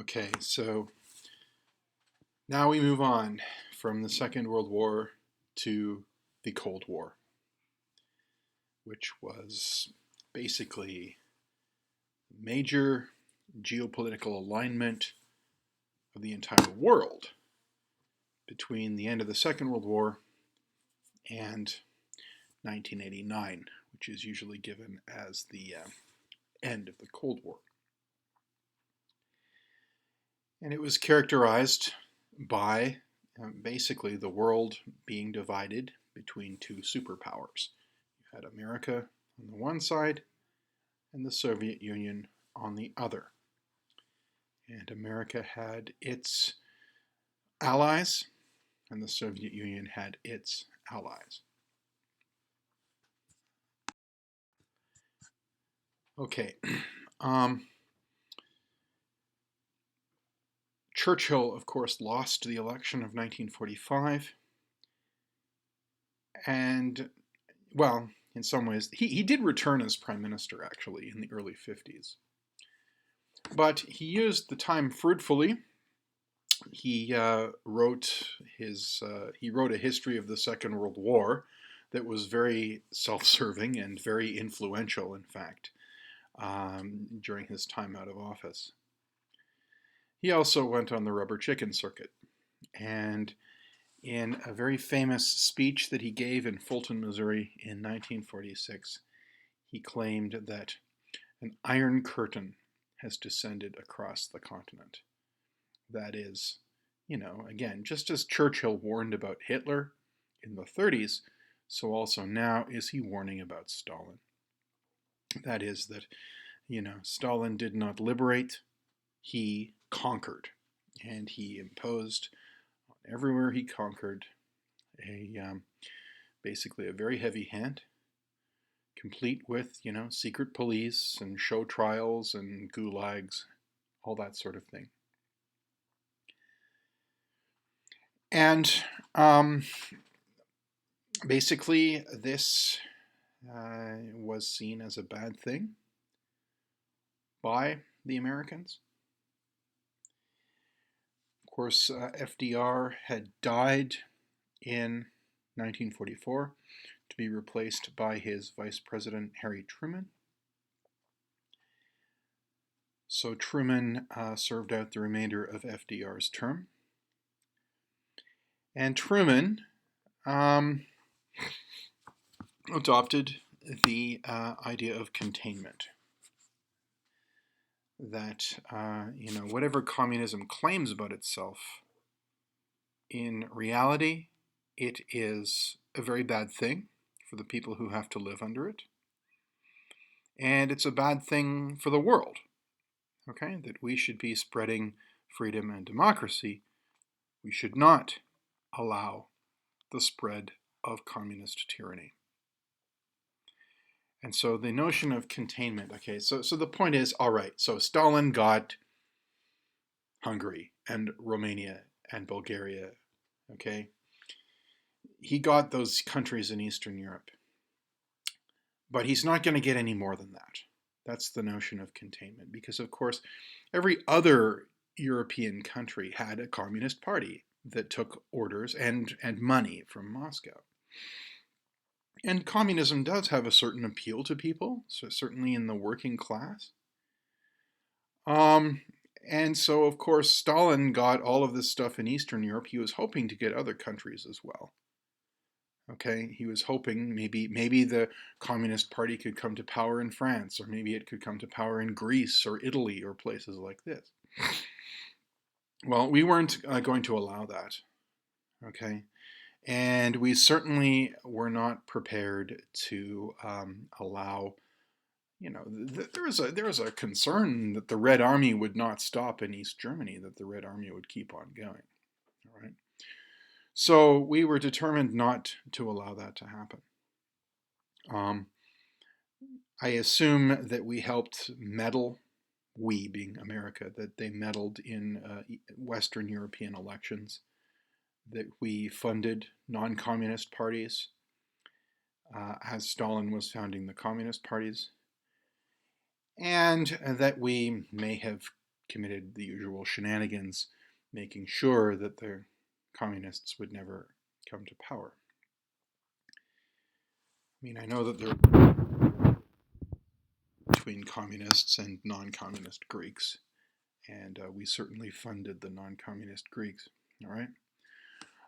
Okay, so now we move on from the Second World War to the Cold War, which was basically major geopolitical alignment of the entire world between the end of the Second World War and 1989, which is usually given as the end of the Cold War. And it was characterized by basically the world being divided between two superpowers. You had America on the one side and the Soviet Union on the other. And America had its allies, and the Soviet Union had its allies. Okay. Churchill, of course, lost the election of 1945. And, well, in some ways, he did return as prime minister, actually, in the early 50s. But he used the time fruitfully. He wrote a history of the Second World War that was very self-serving and very influential, in fact, during his time out of office. He also went on the rubber chicken circuit, and in a very famous speech that he gave in Fulton, Missouri in 1946, he claimed that an iron curtain has descended across the continent. That is, again, just as Churchill warned about Hitler in the 30s, so also now is he warning about Stalin. That is that, Stalin did not liberate, he conquered. And he imposed on everywhere he conquered basically a very heavy hand, complete with, secret police and show trials and gulags, all that sort of thing. And basically, this was seen as a bad thing by the Americans. Of course, FDR had died in 1944 to be replaced by his Vice President Harry Truman. So Truman served out the remainder of FDR's term. And Truman adopted the idea of containment. That, whatever communism claims about itself, in reality, it is a very bad thing for the people who have to live under it. And it's a bad thing for the world, okay? That we should be spreading freedom and democracy. We should not allow the spread of communist tyranny. And so the notion of containment, okay, so the point is, all right, so Stalin got Hungary and Romania and Bulgaria, okay? He got those countries in Eastern Europe. But he's not going to get any more than that. That's the notion of containment. Because, of course, every other European country had a communist party that took orders and money from Moscow. And communism does have a certain appeal to people, so certainly in the working class. And so, of course, Stalin got all of this stuff in Eastern Europe. He was hoping to get other countries as well. Okay, he was hoping maybe the Communist Party could come to power in France, or maybe it could come to power in Greece or Italy or places like this. Well, we weren't going to allow that. Okay, and we certainly were not prepared to allow. There was a concern that the Red Army would not stop in East Germany, that the Red Army would keep on going. All right. So we were determined not to allow that to happen. I assume that we helped meddle, we being America, that they meddled in Western European elections, that we funded non-communist parties as Stalin was founding the communist parties, and that we may have committed the usual shenanigans, making sure that the communists would never come to power. I mean, I know that there are between communists and non-communist Greeks, and we certainly funded the non-communist Greeks, all right?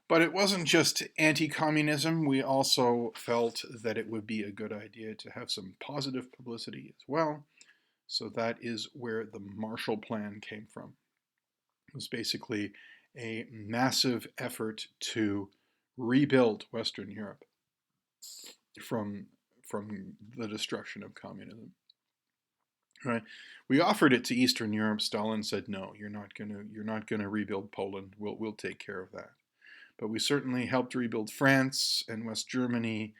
But it wasn't just anti-communism. We also felt that it would be a good idea to have some positive publicity as well. So that is where the Marshall Plan came from. It was basically a massive effort to rebuild Western Europe from the destruction of communism. Right? We offered it to Eastern Europe. Stalin said, "No, you're not gonna rebuild Poland. We'll take care of that." But we certainly helped rebuild France and West Germany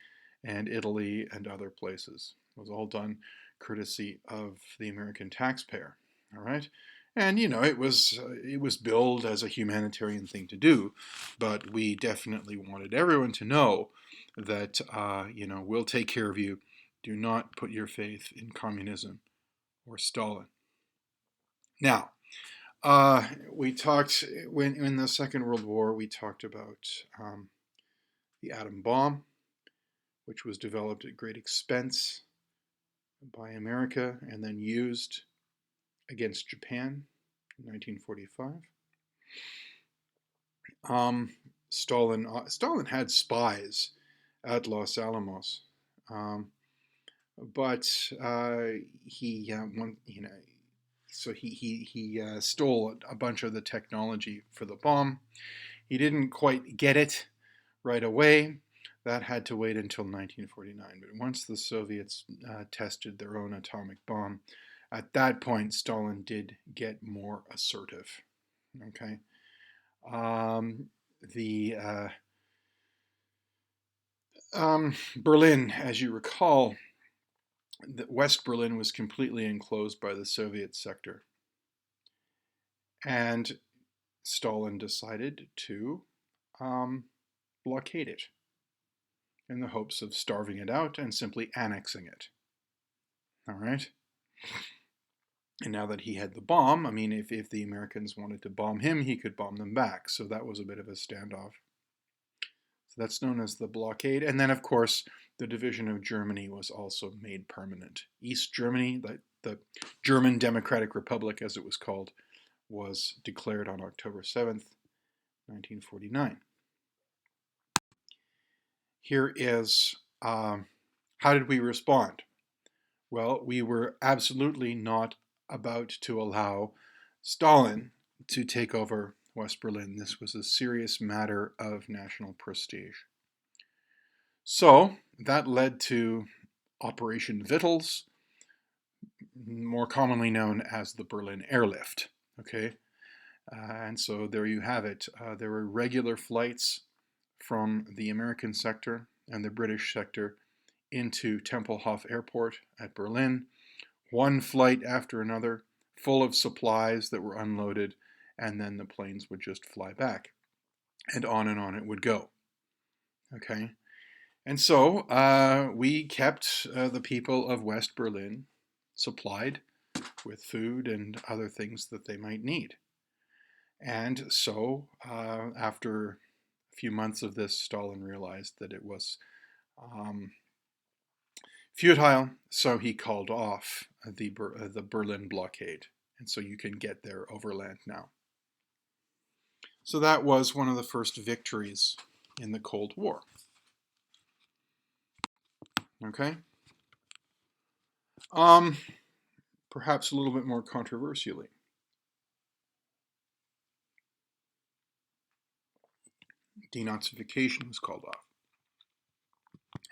and Italy and other places. It was all done courtesy of the American taxpayer. All right, and it was billed as a humanitarian thing to do, but we definitely wanted everyone to know that we'll take care of you. Do not put your faith in communism or Stalin. Now, we talked when in the Second World War. We talked about the atom bomb, which was developed at great expense by America and then used against Japan in 1945. Stalin had spies at Los Alamos, but he stole a bunch of the technology for the bomb. He didn't quite get it right away. That had to wait until 1949. But once the Soviets tested their own atomic bomb, at that point, Stalin did get more assertive. Okay, Berlin, as you recall, West Berlin was completely enclosed by the Soviet sector, and Stalin decided to blockade it in the hopes of starving it out and simply annexing it. All right. And now that he had the bomb, I mean, if the Americans wanted to bomb him, he could bomb them back. So that was a bit of a standoff. So that's known as the blockade. And then, of course, the division of Germany was also made permanent. East Germany, the German Democratic Republic, as it was called, was declared on October 7th, 1949. Here is how did we respond? Well, we were absolutely not about to allow Stalin to take over West Berlin. This was a serious matter of national prestige. So that led to Operation Vittles, more commonly known as the Berlin Airlift. Okay, and so there you have it. There were regular flights from the American sector and the British sector into Tempelhof Airport at Berlin, one flight after another, full of supplies that were unloaded, and then the planes would just fly back. And on it would go. Okay? And so we kept the people of West Berlin supplied with food and other things that they might need. And so after a few months of this, Stalin realized that it was futile, so he called off the Berlin blockade. And so you can get there overland now. So that was one of the first victories in the Cold War. Okay? Perhaps a little bit more controversially. Denazification was called off.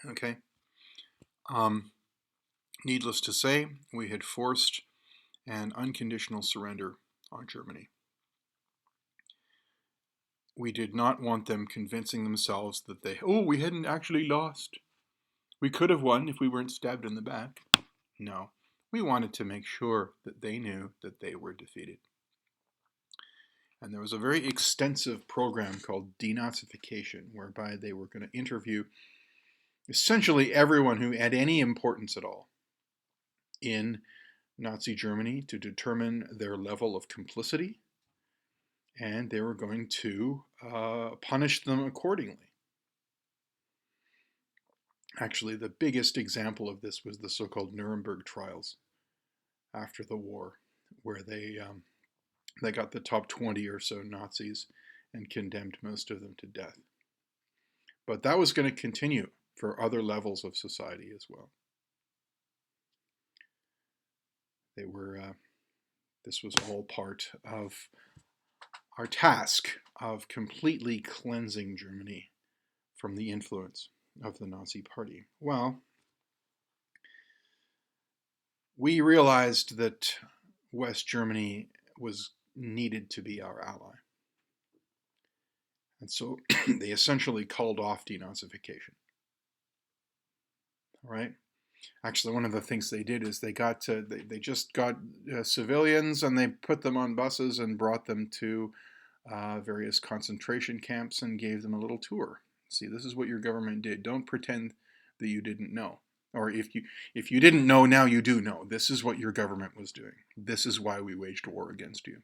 Okay? Needless to say, we had forced an unconditional surrender on Germany. We did not want them convincing themselves that we hadn't actually lost. We could have won if we weren't stabbed in the back. No, we wanted to make sure that they knew that they were defeated. And there was a very extensive program called denazification, whereby they were going to interview essentially everyone who had any importance at all in Nazi Germany to determine their level of complicity, and they were going to punish them accordingly. Actually, the biggest example of this was the so-called Nuremberg trials after the war, where they got the top 20 or so Nazis and condemned most of them to death. But that was going to continue for other levels of society as well. They were. This was all part of our task of completely cleansing Germany from the influence of the Nazi Party. Well, we realized that West Germany was needed to be our ally. And so they essentially called off denazification. All right. Actually, one of the things they did is they just got civilians and they put them on buses and brought them to various concentration camps and gave them a little tour. See, this is what your government did. Don't pretend that you didn't know. Or if you didn't know, now you do know. This is what your government was doing. This is why we waged war against you.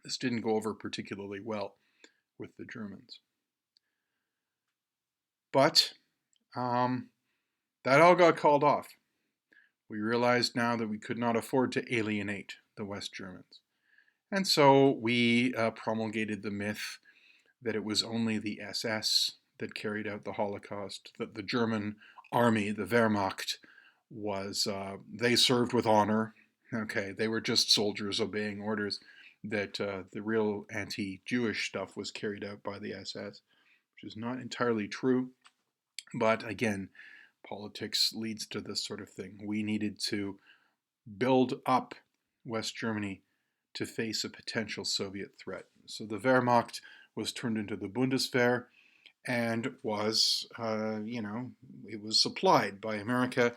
This didn't go over particularly well with the Germans. But that all got called off. We realized now that we could not afford to alienate the West Germans. And so we promulgated the myth that it was only the SS that carried out the Holocaust, that the German army, the Wehrmacht, they served with honor. Okay, they were just soldiers obeying orders, that the real anti-Jewish stuff was carried out by the SS, which is not entirely true. But again, politics leads to this sort of thing. We needed to build up West Germany to face a potential Soviet threat. So the Wehrmacht was turned into the Bundeswehr and was, it was supplied by America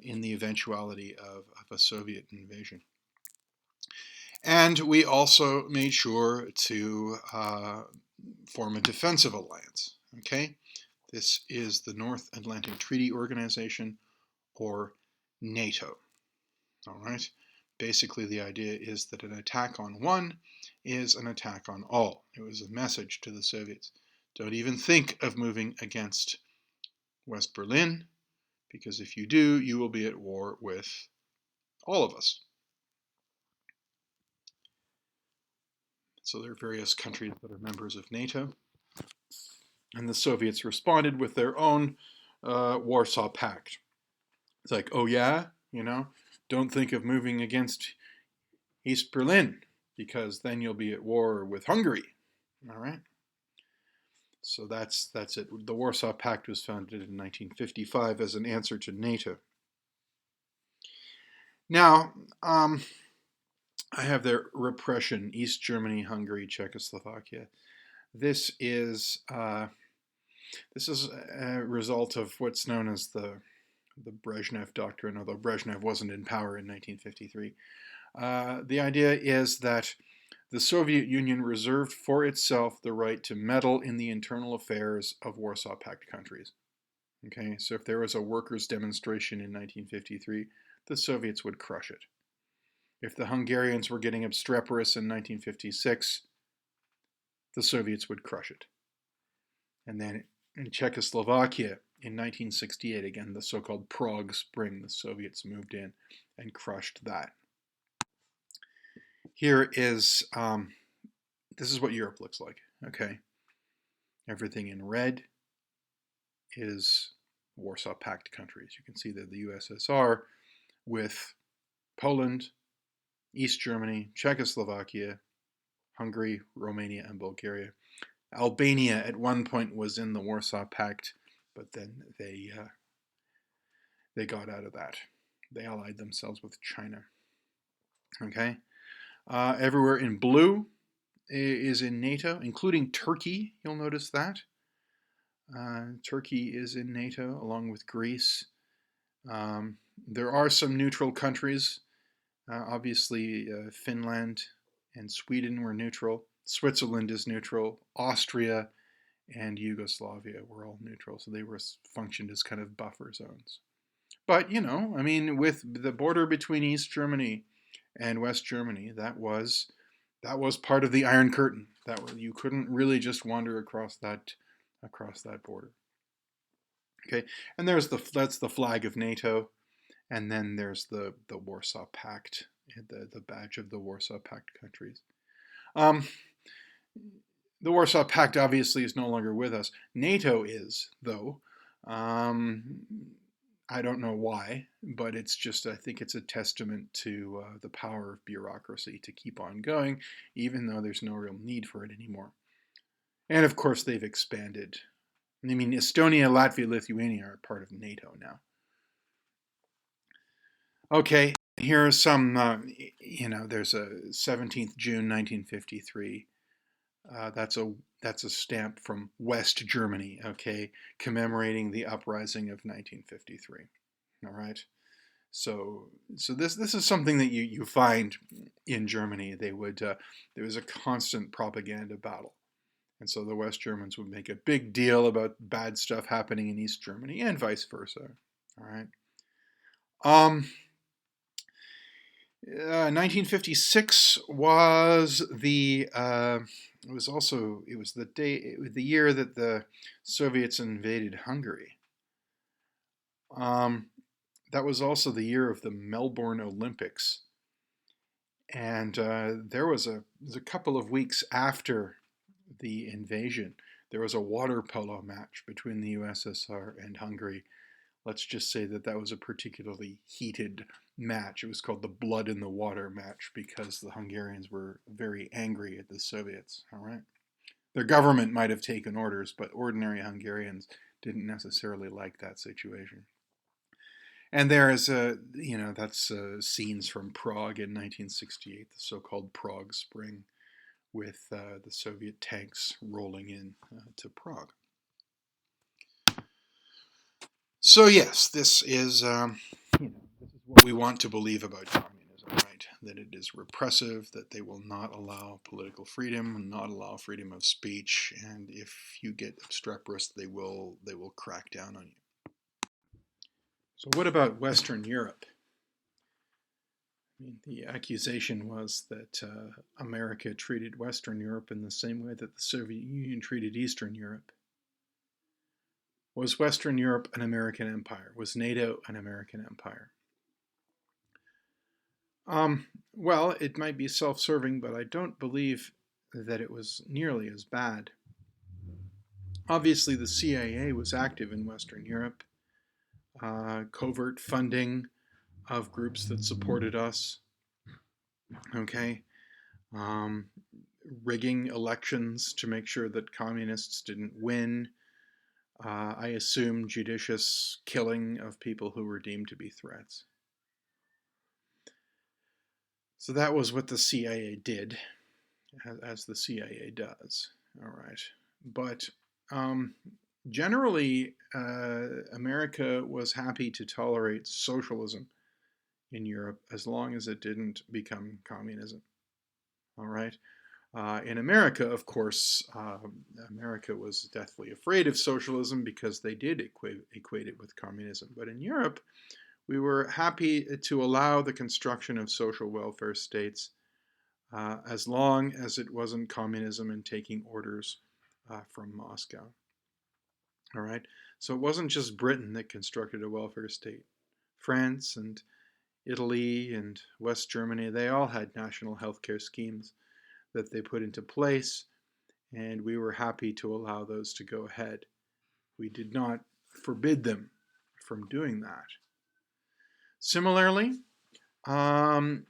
in the eventuality of a Soviet invasion. And we also made sure to form a defensive alliance. Okay, this is the North Atlantic Treaty Organization, or NATO. All right. Basically, the idea is that an attack on one is an attack on all. It was a message to the Soviets. Don't even think of moving against West Berlin, because if you do, you will be at war with all of us. So there are various countries that are members of NATO. And the Soviets responded with their own Warsaw Pact. It's like, oh yeah, don't think of moving against East Berlin, because then you'll be at war with Hungary. All right. So that's it. The Warsaw Pact was founded in 1955 as an answer to NATO. Now, I have their repression: East Germany, Hungary, Czechoslovakia. This is a result of what's known as the Brezhnev Doctrine, although Brezhnev wasn't in power in 1953. The idea is that the Soviet Union reserved for itself the right to meddle in the internal affairs of Warsaw Pact countries. Okay, so if there was a workers' demonstration in 1953, the Soviets would crush it. If the Hungarians were getting obstreperous in 1956, the Soviets would crush it. And then in Czechoslovakia in 1968, again, the so-called Prague Spring, the Soviets moved in and crushed that. Here is, this is what Europe looks like, okay? Everything in red is Warsaw Pact countries. You can see that the USSR with Poland, East Germany, Czechoslovakia, Hungary, Romania, and Bulgaria. Albania at one point was in the Warsaw Pact, but then they got out of that. They allied themselves with China. Okay? Everywhere in blue is in NATO, including Turkey. You'll notice that. Turkey is in NATO along with Greece. There are some neutral countries. Obviously, Finland and Sweden were neutral. Switzerland is neutral. Austria and Yugoslavia were all neutral, so they functioned as kind of buffer zones. But, I mean, with the border between East Germany and West Germany, that was part of the Iron Curtain. You couldn't really just wander across that border. Okay, and that's the flag of NATO, and then there's the Warsaw Pact, the badge of the Warsaw Pact countries. Um, the Warsaw Pact obviously is no longer with us. NATO is, though. Um, I don't know why, but I think it's a testament to the power of bureaucracy to keep on going, even though there's no real need for it anymore. And of course, they've expanded. I mean, Estonia, Latvia, Lithuania are part of NATO now. Okay, here are some, there's a 17th June 1953. That's a stamp from West Germany, okay, commemorating the uprising of 1953. All right. So this is something that you find in Germany. There was a constant propaganda battle, and so the West Germans would make a big deal about bad stuff happening in East Germany and vice versa. All right. 1956 was the year that the Soviets invaded Hungary. That was also the year of the Melbourne Olympics, and there was a couple of weeks after the invasion. There was a water polo match between the USSR and Hungary. Let's just say that was a particularly heated match. It was called the blood in the water match because the Hungarians were very angry at the Soviets. All right. Their government might have taken orders, but ordinary Hungarians didn't necessarily like that situation. And there is that's scenes from Prague in 1968, the so-called Prague Spring, with the Soviet tanks rolling in to Prague. So yes, this is what we want to believe about communism, right? That it is repressive, that they will not allow political freedom, not allow freedom of speech, and if you get obstreperous, they will crack down on you. So what about Western Europe? I mean, the accusation was that America treated Western Europe in the same way that the Soviet Union treated Eastern Europe. Was Western Europe an American empire? Was NATO an American empire? Well, it might be self-serving, but I don't believe that it was nearly as bad. Obviously, the CIA was active in Western Europe. Covert funding of groups that supported us. Okay. Rigging elections to make sure that communists didn't win. I assume judicious killing of people who were deemed to be threats. So that was what the CIA did, as the CIA does. All right. But generally, America was happy to tolerate socialism in Europe as long as it didn't become communism. All right. In America, of course, America was deathly afraid of socialism because they did equate it with communism. But in Europe, we were happy to allow the construction of social welfare states as long as it wasn't communism and taking orders from Moscow. All right. So it wasn't just Britain that constructed a welfare state. France and Italy and West Germany, they all had national healthcare schemes that they put into place, and we were happy to allow those to go ahead. We did not forbid them from doing that. Similarly, when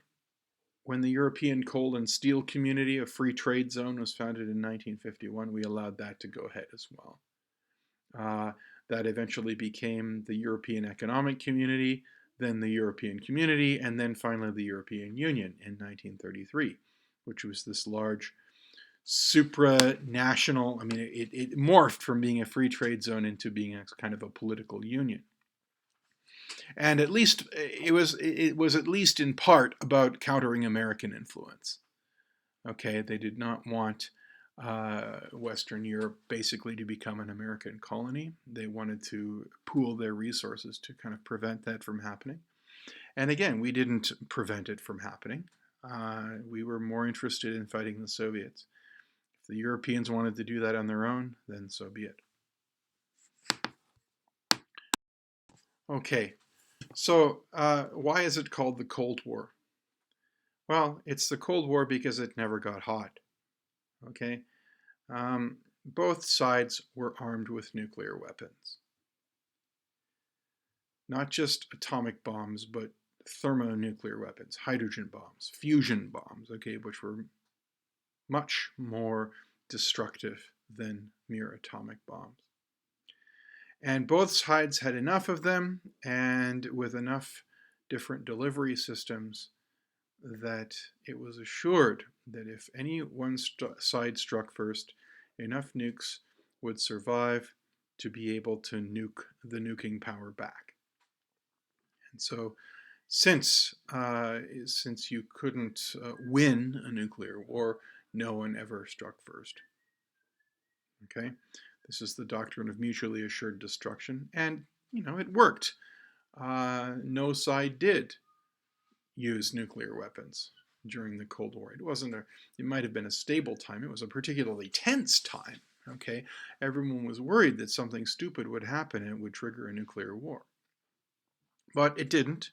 the European Coal and Steel Community, a free trade zone, was founded in 1951, we allowed that to go ahead as well. That eventually became the European Economic Community, then the European Community, and then finally the European Union in 1933, which was this large supranational, I mean, it morphed from being a free trade zone into being a kind of a political union. And at least it was at least in part about countering American influence. Okay, they did not want Western Europe basically to become an American colony. They wanted to pool their resources to kind of prevent that from happening. And again, we didn't prevent it from happening. We were more interested in fighting the Soviets. If the Europeans wanted to do that on their own, then so be it. Okay, so why is it called the Cold War? Well, it's the Cold War because it never got hot. Okay, both sides were armed with nuclear weapons. Not just atomic bombs, but thermonuclear weapons, hydrogen bombs, fusion bombs, okay, which were much more destructive than mere atomic bombs. And both sides had enough of them, and with enough different delivery systems, that it was assured that if any one side struck first, enough nukes would survive to be able to nuke the nuking power back. And so since you couldn't win a nuclear war, no one ever struck first. Okay, this is the doctrine of mutually assured destruction, and it worked. No side did use nuclear weapons during the Cold War. It might have been a stable time. It was a particularly tense time. Okay, everyone was worried that something stupid would happen and it would trigger a nuclear war, but it didn't.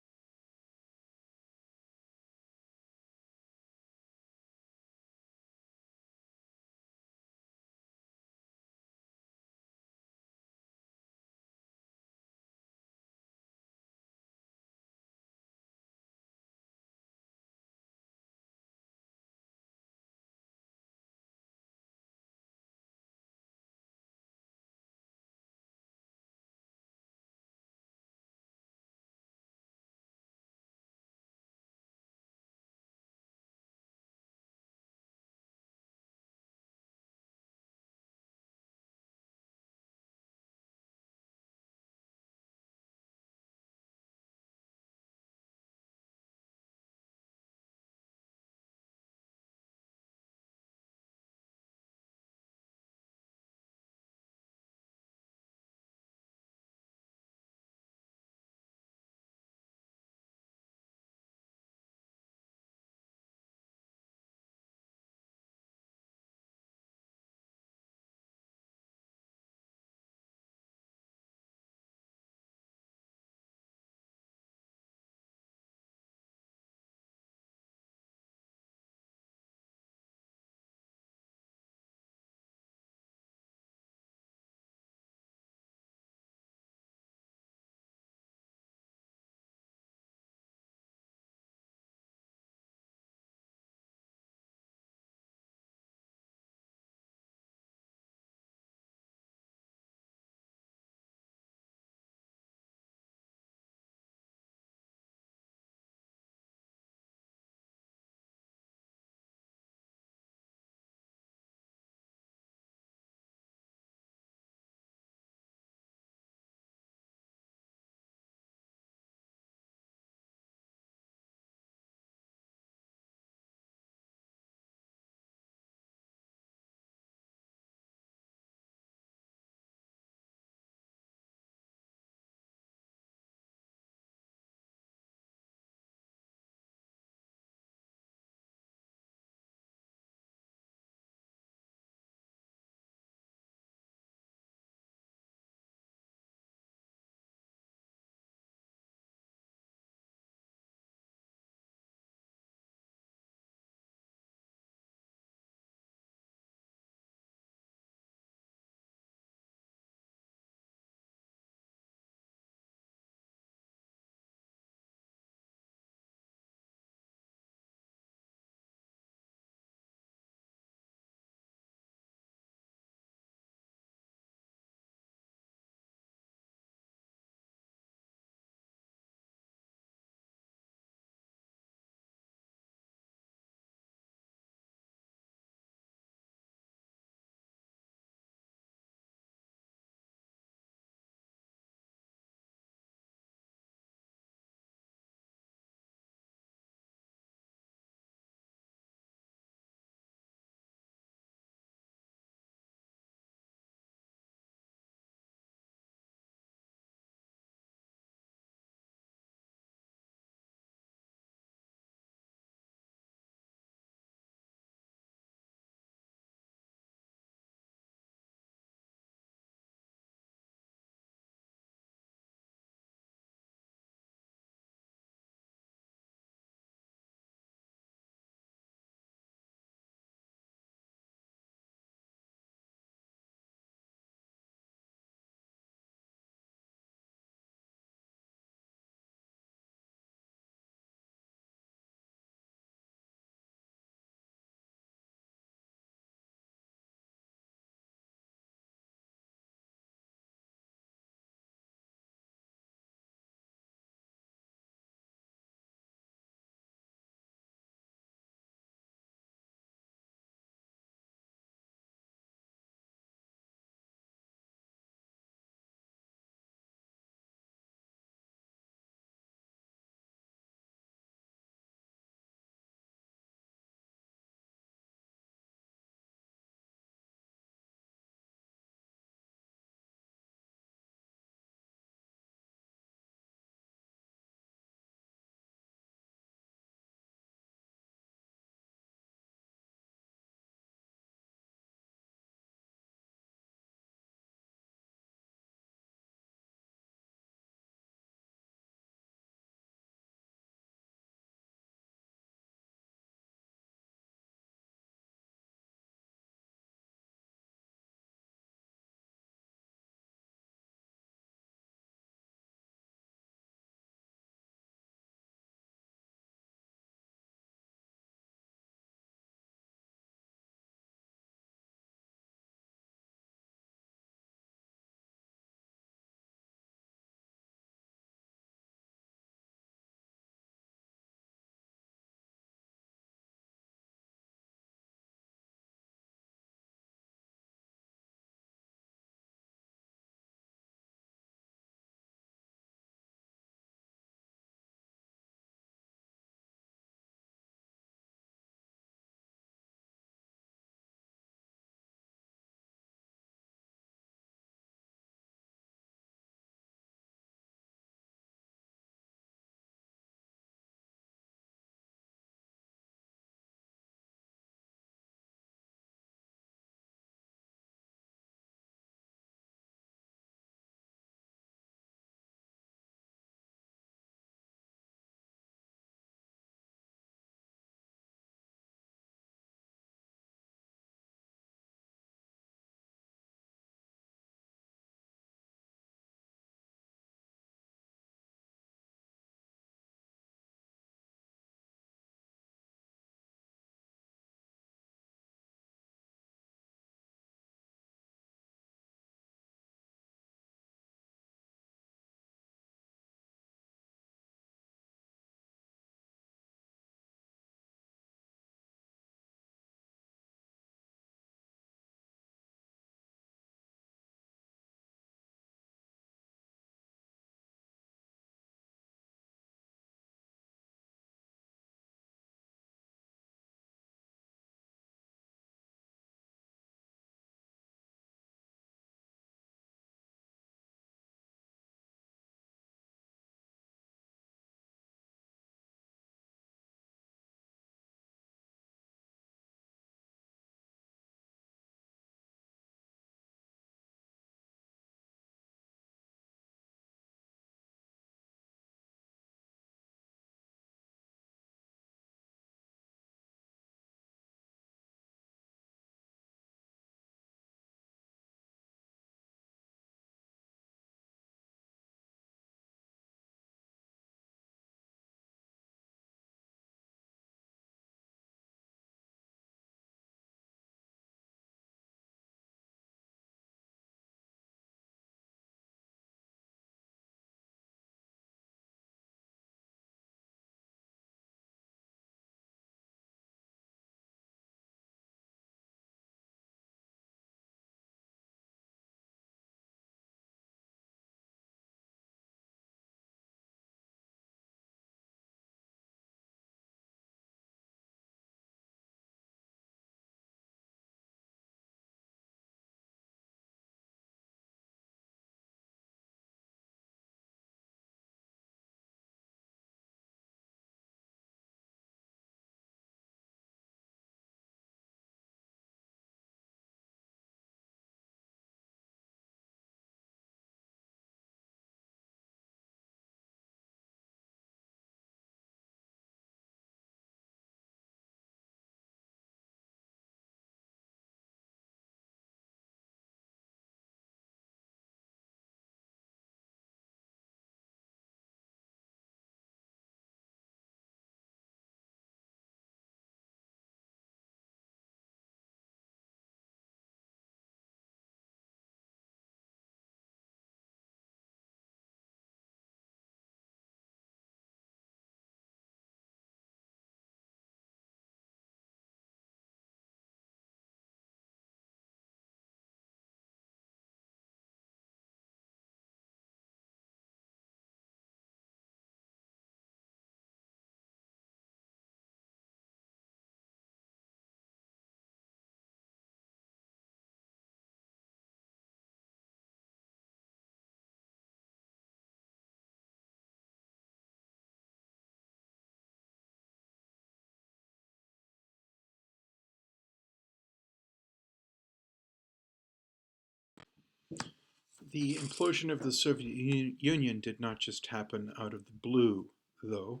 The implosion of the Soviet Union did not just happen out of the blue, though.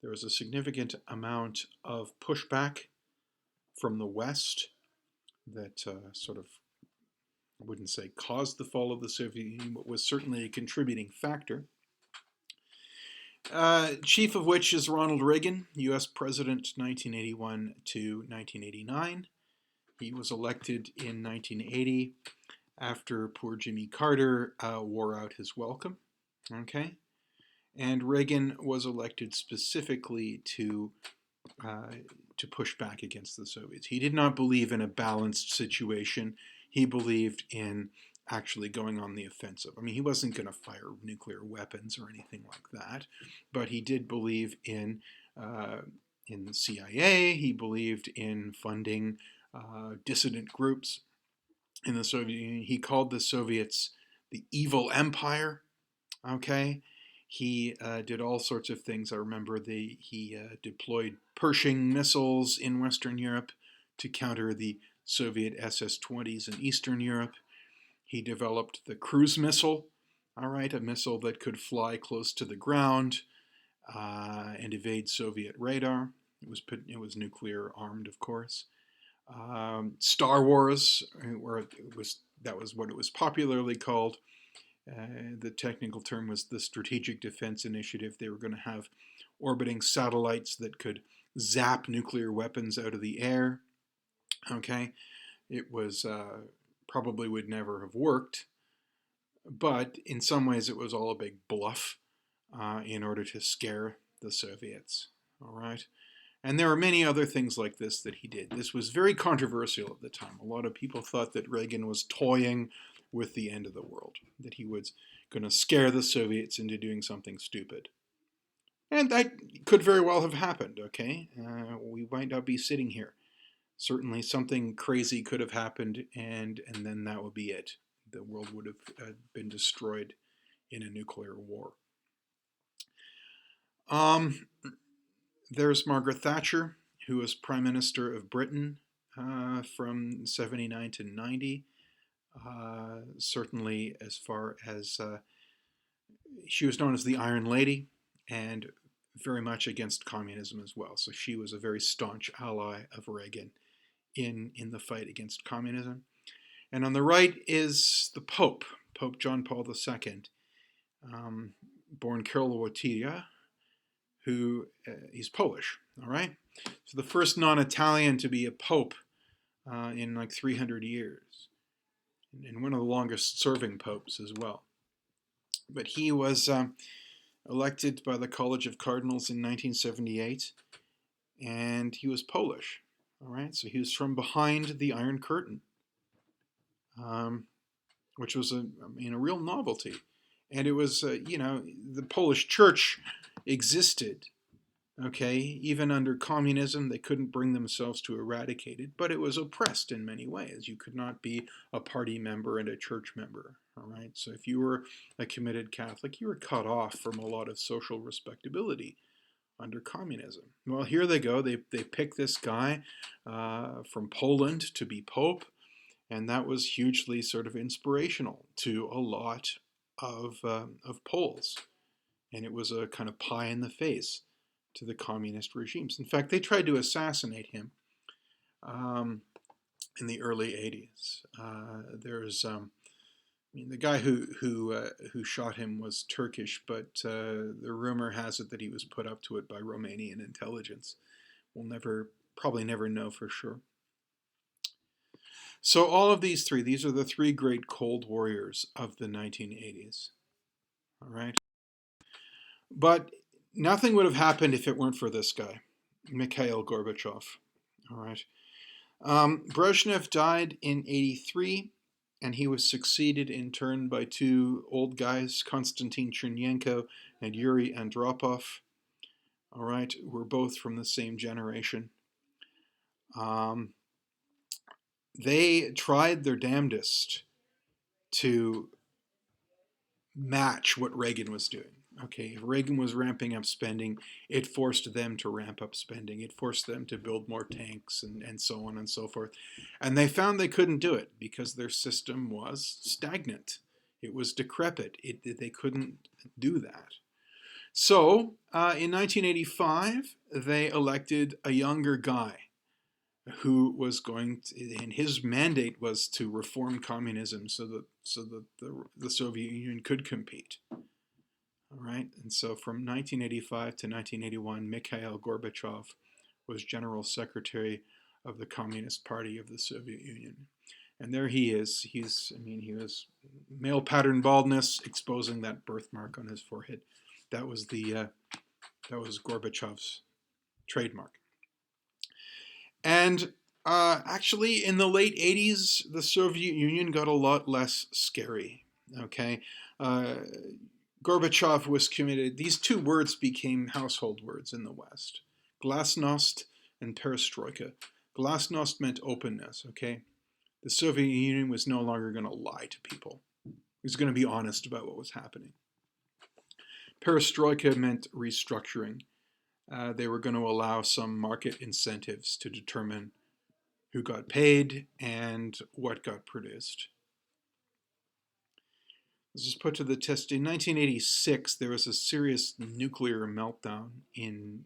There was a significant amount of pushback from the West that sort of, I wouldn't say caused the fall of the Soviet Union, but was certainly a contributing factor. Chief of which is Ronald Reagan, U.S. President 1981 to 1989. He was elected in 1980 after poor Jimmy Carter wore out his welcome. Okay, and Reagan was elected specifically to push back against the Soviets. He did not believe in a balanced situation. He believed in actually going on the offensive. I mean, he wasn't going to fire nuclear weapons or anything like that, but he did believe in the CIA. He believed in funding dissident groups in the Soviet Union. He called the Soviets the evil empire. Okay, he did all sorts of things. I remember he deployed Pershing missiles in Western Europe to counter the Soviet SS-20s in Eastern Europe. He developed the cruise missile, all right, a missile that could fly close to the ground and evade Soviet radar. It was nuclear armed, of course. Star Wars, that was what it was popularly called. The technical term was the Strategic Defense Initiative. They were going to have orbiting satellites that could zap nuclear weapons out of the air. Okay, it was probably would never have worked, but in some ways it was all a big bluff in order to scare the Soviets. All right. And there are many other things like this that he did. This was very controversial at the time. A lot of people thought that Reagan was toying with the end of the world, that he was going to scare the Soviets into doing something stupid. And that could very well have happened, okay? We might not be sitting here. Certainly something crazy could have happened, and then that would be it. The world would have been destroyed in a nuclear war. There's Margaret Thatcher, who was Prime Minister of Britain from 79 to 90. Certainly as far as she was known as the Iron Lady and very much against communism as well. So she was a very staunch ally of Reagan in the fight against communism. And on the right is the Pope, Pope John Paul II, born Karol Wojtyła, who he's Polish, all right? So the first non-Italian to be a pope in like 300 years, and one of the longest serving popes as well. But he was elected by the College of Cardinals in 1978, and he was Polish, all right? So he was from behind the Iron Curtain, which was a real novelty. And it was, the Polish church existed, okay? Even under communism, they couldn't bring themselves to eradicate it, but it was oppressed in many ways. You could not be a party member and a church member, all right? So if you were a committed Catholic, you were cut off from a lot of social respectability under communism. Well, here they go. They pick this guy from Poland to be Pope, and that was hugely sort of inspirational to a lot of Poles. And it was a kind of pie in the face to the communist regimes. In fact, they tried to assassinate him in the early 80s. There's the guy who shot him was Turkish, but the rumor has it that he was put up to it by Romanian intelligence. We'll probably never know for sure. So all of these are the three great Cold Warriors of the 1980s. All right. But nothing would have happened if it weren't for this guy, Mikhail Gorbachev. All right. Brezhnev died in 1983, and he was succeeded in turn by two old guys, Konstantin Chernenko and Yuri Andropov. All right, we're both from the same generation. They tried their damnedest to match what Reagan was doing. Okay, if Reagan was ramping up spending, it forced them to ramp up spending. It forced them to build more tanks and so on and so forth. And they found they couldn't do it because their system was stagnant. It was decrepit. They couldn't do that. So in 1985, they elected a younger guy who was going to, and his mandate was to reform communism so that the Soviet Union could compete. All right, and so from 1985 to 1981, Mikhail Gorbachev was General Secretary of the Communist Party of the Soviet Union. And there he is. He was male pattern baldness, exposing that birthmark on his forehead. That was Gorbachev's trademark. And actually, in the late 80s, the Soviet Union got a lot less scary. Okay, Gorbachev was committed. These two words became household words in the West: glasnost and perestroika. Glasnost meant openness. Okay, the Soviet Union was no longer going to lie to people. It was going to be honest about what was happening. Perestroika meant restructuring. They were going to allow some market incentives to determine who got paid and what got produced. This is put to the test. In 1986, there was a serious nuclear meltdown in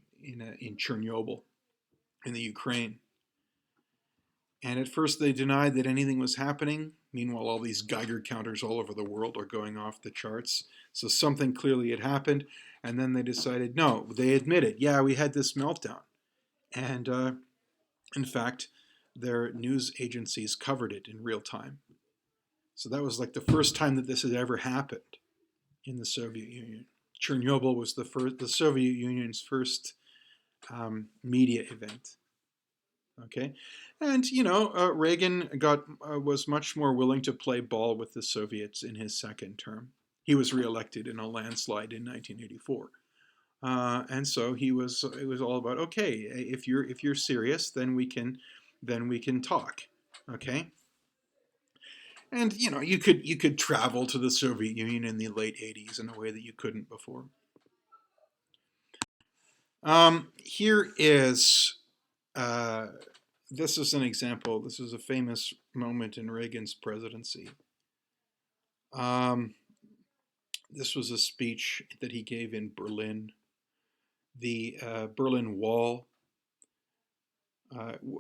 Chernobyl, in the Ukraine. And at first they denied that anything was happening. Meanwhile, all these Geiger counters all over the world are going off the charts. So something clearly had happened. And then they decided, no, they admitted, yeah, we had this meltdown. And in fact, their news agencies covered it in real time. So that was like the first time that this had ever happened in the Soviet Union. Chernobyl was the Soviet Union's first media event. Okay, and Reagan was much more willing to play ball with the Soviets in his second term. He was reelected in a landslide in 1984, and so it was all about, okay, if you're serious, then we can talk. Okay. And you could travel to the Soviet Union in the late 80s in a way that you couldn't before. Here is this is an example. This is a famous moment in Reagan's presidency. This was a speech that he gave in Berlin. The Berlin Wall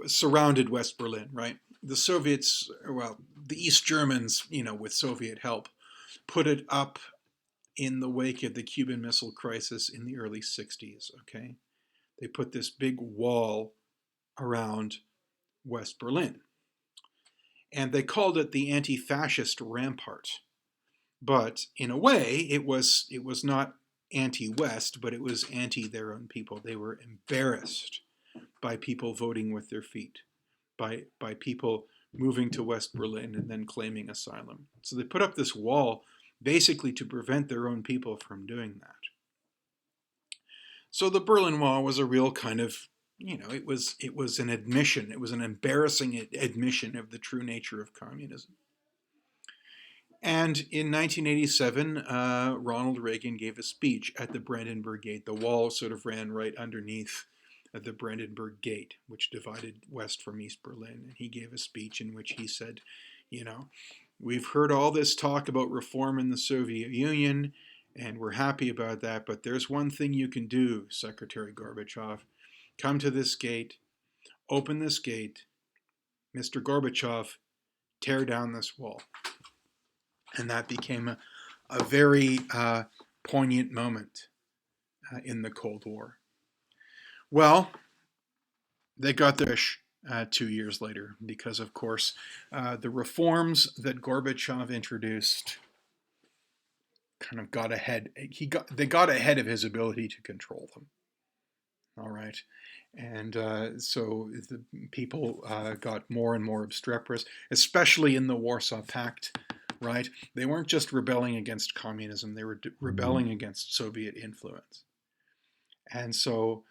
surrounded West Berlin, right? The Soviets, well, the East Germans, with Soviet help, put it up in the wake of the Cuban Missile Crisis in the early 60s, okay? They put this big wall around West Berlin. And they called it the anti-fascist rampart. But in a way, it was not anti-West, but it was anti their own people. They were embarrassed by people voting with their feet, by people moving to West Berlin and then claiming asylum. So they put up this wall basically to prevent their own people from doing that. So the Berlin Wall was a real kind of, it was an admission. It was an embarrassing admission of the true nature of communism. And in 1987, Ronald Reagan gave a speech at the Brandenburg Gate. The wall sort of ran right underneath the Brandenburg Gate, which divided West from East Berlin. And he gave a speech in which he said, we've heard all this talk about reform in the Soviet Union, and we're happy about that, but there's one thing you can do, Secretary Gorbachev. Come to this gate, open this gate, Mr. Gorbachev, tear down this wall. And that became a very poignant moment in the Cold War. Well, they got their wish 2 years later because, of course, the reforms that Gorbachev introduced kind of got ahead. They got ahead of his ability to control them. All right. And so the people got more and more obstreperous, especially in the Warsaw Pact. Right? They weren't just rebelling against communism, they were rebelling against Soviet influence. And so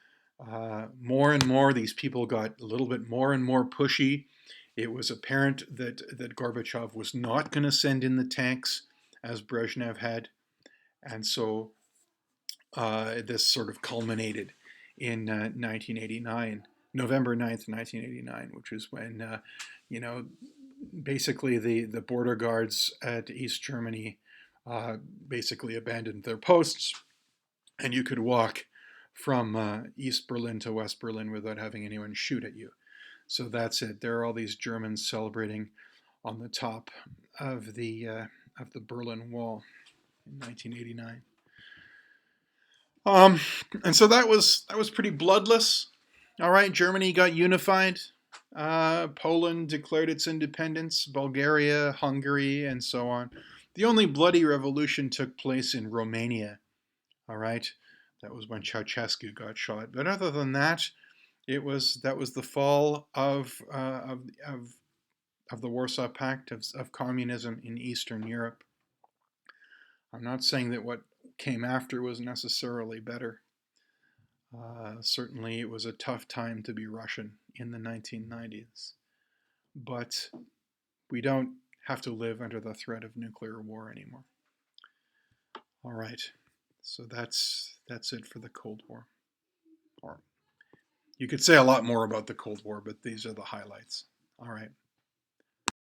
more and more, these people got a little bit more and more pushy. It was apparent that Gorbachev was not going to send in the tanks as Brezhnev had. And so this sort of culminated in 1989, November 9th, 1989, which was when, basically the border guards at East Germany basically abandoned their posts, and you could walk from East Berlin to West Berlin without having anyone shoot at you. So that's it. There are all these Germans celebrating on the top of the Berlin Wall in 1989. Um, and so that was pretty bloodless. All right, Germany got unified. Poland declared its independence. Bulgaria, Hungary, and so on. The only bloody revolution took place in Romania. All right, that was when Ceausescu got shot. But other than that, that was the fall of the Warsaw Pact of communism in Eastern Europe. I'm not saying that what came after was necessarily better. Certainly, it was a tough time to be Russian in the 1990s, but we don't have to live under the threat of nuclear war anymore. All right, so that's it for the Cold War. Or you could say a lot more about the Cold War, but these are the highlights. All right.